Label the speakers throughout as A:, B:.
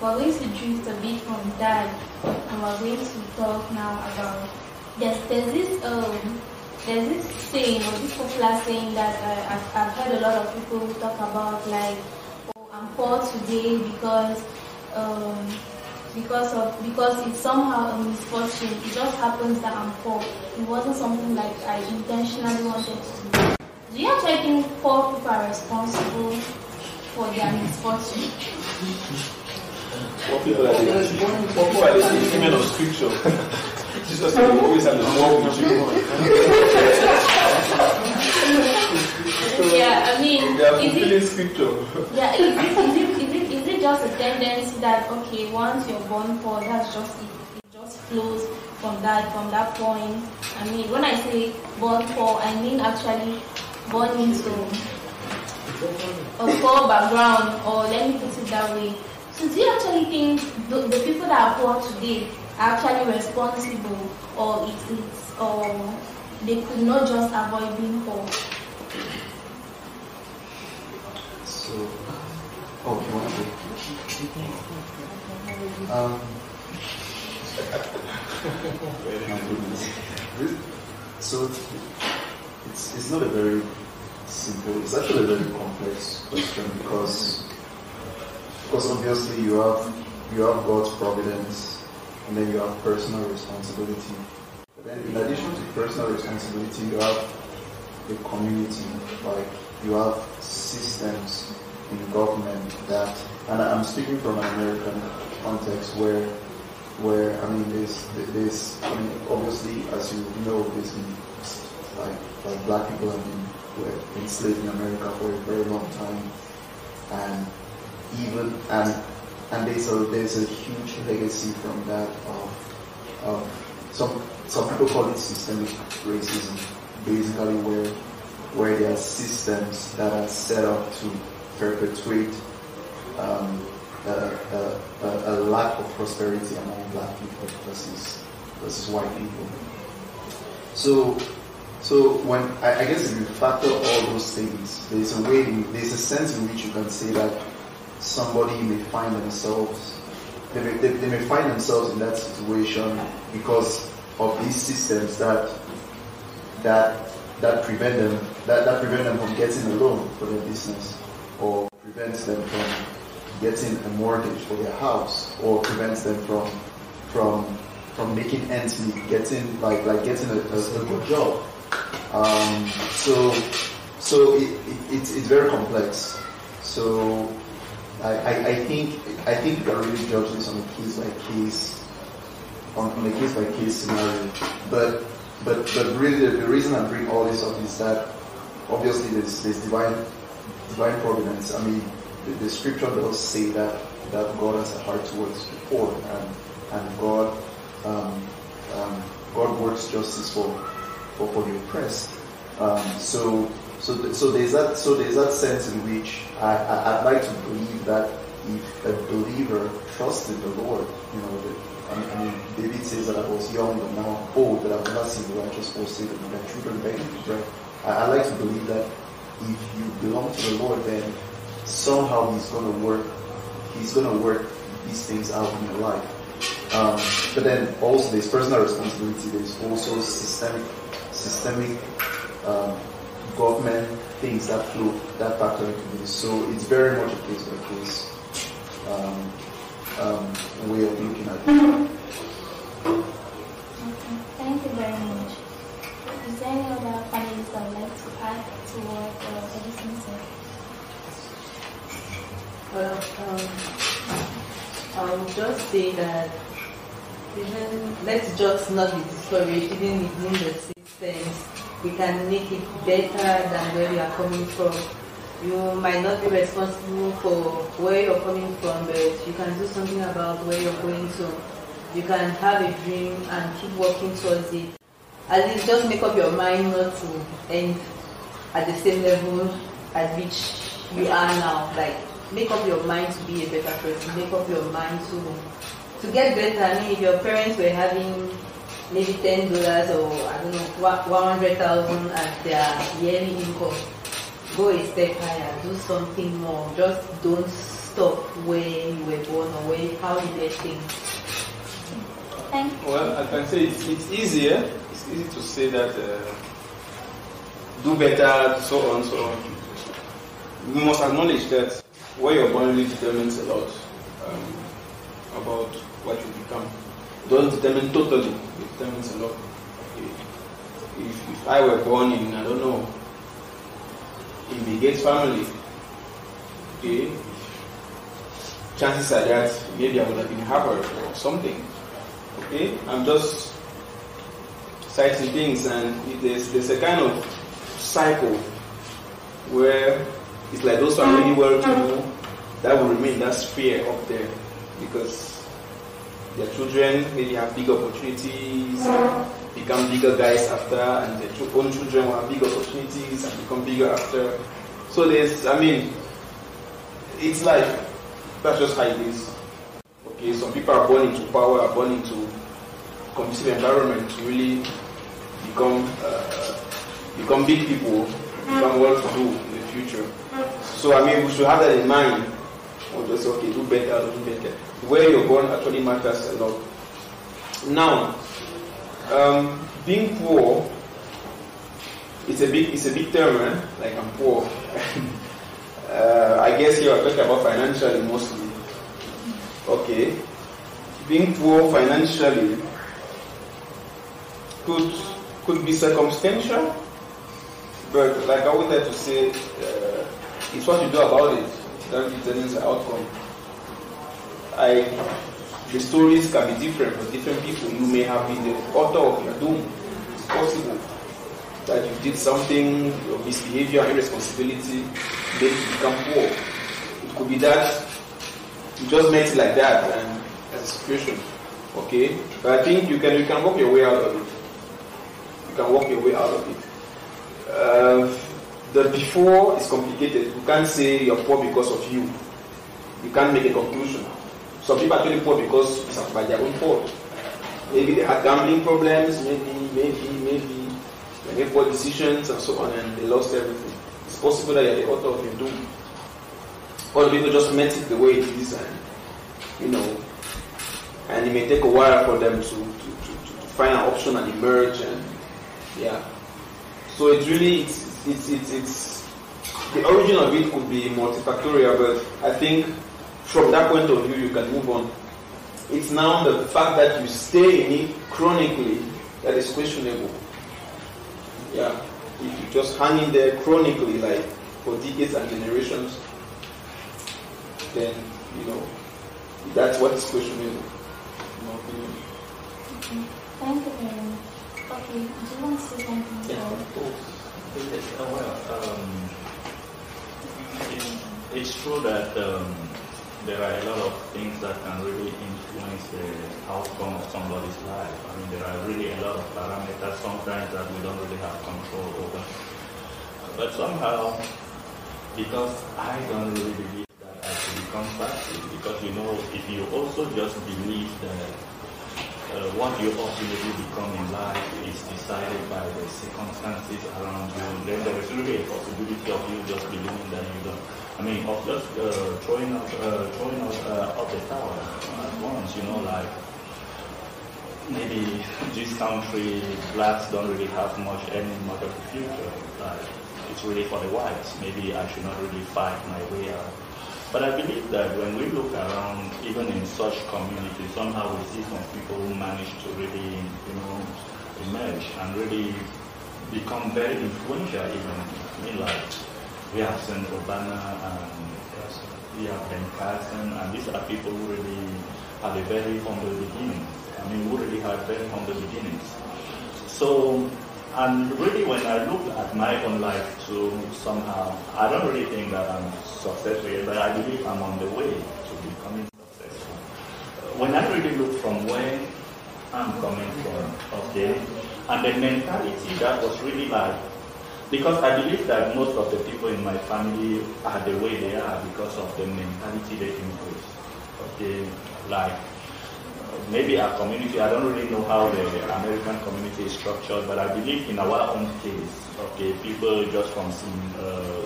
A: we're going to drift a bit from that, and we're going to talk now about there's this saying, or this popular saying that I've heard a lot of people talk about, like, oh, I'm poor today because it's somehow a misfortune. It just happens that I'm poor. It wasn't something like I intentionally wanted to do. Do you actually think poor people are responsible for their misfortune?
B: Poor people are the women of scripture. Jesus always had a small
A: Yeah, I mean,
B: is it scripture?
A: Yeah, is it just a tendency that, okay, once you're born poor, that's just it. It just flows from that point. I mean, when I say born poor, I mean actually born into a poor background, or let me put it that way. So do you actually think the people that are poor today are actually responsible, or or they could not just avoid being poor?
C: So, you want to my goodness. So, it's not a very simple, it's actually a very complex question, because obviously you have God's providence, and then you have personal responsibility. But then in addition to personal responsibility, you have the community, like you have systems in government that, and I'm speaking from an American context where I mean there's I mean obviously, as you know, there's been like black people have been enslaved in America for a very long time, and there's a huge legacy from that of some people call it systemic racism, basically where there are systems that are set up to perpetuate a lack of prosperity among black people versus white people. So when I guess if you factor all those things, there's a sense in which you can say that somebody may find themselves, they may find themselves in that situation because of these systems that prevent them from getting a loan for their business, or prevents them from getting a mortgage for their house, or prevents them from making ends meet, getting a good job. So it's very complex. So I think you can really judge this on a case by case scenario. But really the reason I bring all this up is that obviously there's divine providence. I mean the scripture does say that God has a heart towards the poor, and God works justice for the oppressed. So there's that sense in which I'd like to believe that if a believer trusts in the Lord, I mean, David says that I was young and now I'm old, that I've never seen the righteous forsaken and their children begging for bread. I like to believe that if you belong to the Lord, then somehow He's going to work these things out in your life. But then also there's personal responsibility. There's also systemic government things that factor into this. So it's very much a case by case way of looking at it.
A: Okay, thank you very much. Is there any other panelists that would like to add to what Edison said?
D: Well, I would just say that let's just not be discouraged, even within the systems. We can make it better than where we are coming from. You might not be responsible for where you're coming from, but you can do something about where you're going to. You can have a dream and keep working towards it. At least just make up your mind not to end at the same level at which you are now. Like, make up your mind to be a better person. Make up your mind to get better. I mean, if your parents were having maybe $10 or I don't know 100,000 as their yearly income, go a step higher, do something more. Just don't stop where you were born or where how you do things.
A: Thank you.
B: Well, I can say it's easier. It's easy to say that do better, so on, so on. We must acknowledge that where you're born really determines a lot about what you become. It doesn't determine totally, it determines a lot. If I were born in, I don't know, in the Gates family, okay, chances are that maybe I would have been Harvard or something. Okay, I'm just citing things, and there's a kind of cycle where it's like those who are really well to do, that will remain that sphere up there because their children maybe have big opportunities, become bigger guys after, and their own children will have big opportunities and become bigger after. So it's life. That's just how it is. Okay, some people are born into power, are born into conducive environment to really become big people, become well-to-do in the future. So we should have that in mind. Or just do better. Where you're born actually matters a lot. Now, being poor, it's a big term, eh? Like I'm poor. I guess you are talking about financially mostly. Okay, being poor financially could be circumstantial, but like I wanted to say, it's what you do about it that determines the outcome. The stories can be different for different people. You may have been the author of your doom. It's possible that you did something, your misbehavior and irresponsibility made you become poor. It could be that you just met it like that and as a situation. Okay? But I think you can work your way out of it. You can work your way out of it. The before is complicated. You can't say you're poor because of you. You can't make a conclusion. Some people are actually poor because it's by their own fault. Maybe they had gambling problems, maybe they made poor decisions and so on, and they lost everything. It's possible that you're the author of your doom. Other people just met it the way it is, and it may take a while for them to find an option and emerge, and yeah. So it's really it's the origin of it could be multifactorial, but I think from that point of view you can move on. It's now the fact that you stay in it chronically that is questionable. Yeah, if you just hang in there chronically, like for decades and generations, then that's what is questionable, in my opinion.
A: Okay. Thank you very much. Okay, do you want to say something?
C: Yeah, of course.
E: It's true that there are a lot of things that can really influence the outcome of somebody's life. There are really a lot of parameters sometimes that we don't really have control over. But somehow, because I don't really believe that I should become passive, because if you also just believe that what you ultimately become in life is decided by the circumstances around you, then there is really a possibility of you just believing that you don't. Of just throwing out of the tower at once, like maybe this country, blacks don't really have any much of a future. Like it's really for the whites. Maybe I should not really fight my way out. But I believe that when we look around, even in such communities, somehow we see some people who manage to really, emerge and really become very influential even. Like we have Senator Obama and we have Ben Carson, and these are people who really had a very humble beginning. Who really had very humble beginnings. So, and really when I look at my own life too, somehow, I don't really think that I'm successful yet, but I believe I'm on the way to becoming successful. When I really look from where I'm coming from, okay, and the mentality that was really like, because I believe that most of the people in my family are the way they are because of the mentality they impose. Okay, like maybe our community, I don't really know how the American community is structured, but I believe in our own case, okay, people just from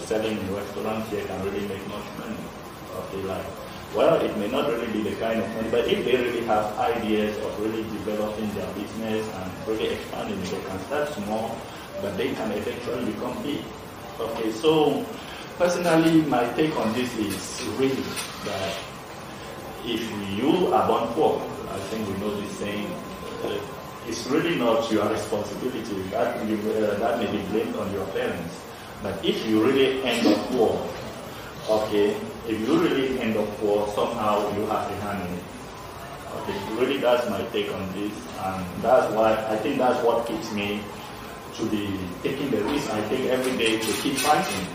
E: selling in restaurants here can really make much money. Okay, like well, it may not really be the kind of money, but if they really have ideas of really developing their business and really expanding, they can start small, but they can eventually become big. Okay, so personally, my take on this is really that if you are born poor, I think we know this saying, it's really not your responsibility. That may be blamed on your parents. But if you really end up poor, okay, if you really end up poor, somehow you have a hand in it. Okay, really that's my take on this, and that's why I think that's what keeps me to be taking the risk I take every day to keep fighting.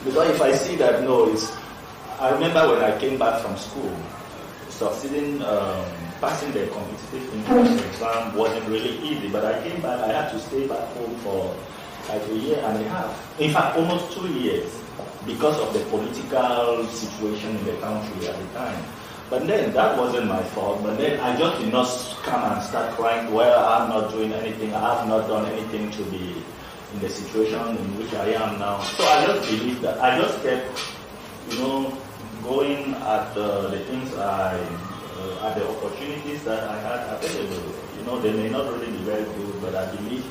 E: Because if I see that, no, I remember when I came back from school, succeeding, passing the competitive entrance exam wasn't really easy, but I came back, I had to stay back home for like a year and a half. In fact, almost 2 years, because of the political situation in the country at the time. But then, that wasn't my fault, but then I just did not come and start crying, well, I'm not doing anything, I have not done anything to be in the situation in which I am now. So I just believe that, I just kept, going at the things at the opportunities that I had available. They may not really be very good, but I believe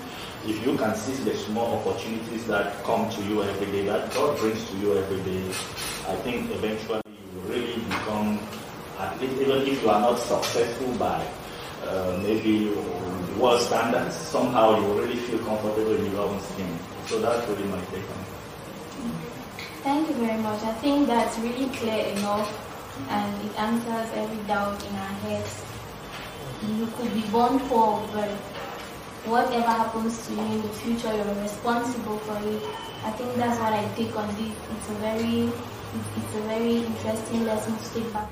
E: if you can seize the small opportunities that come to you every day, that God brings to you every day, I think eventually you will really become, at least even if you are not successful by maybe world standards, somehow you will really feel comfortable in your own skin. So that's really my take on it.
A: Thank you very much. I think that's really clear enough, and it answers every doubt in our heads. You could be born poor, but whatever happens to you in the future, you're responsible for it. I think that's what I take on this. It's a very interesting lesson to take back.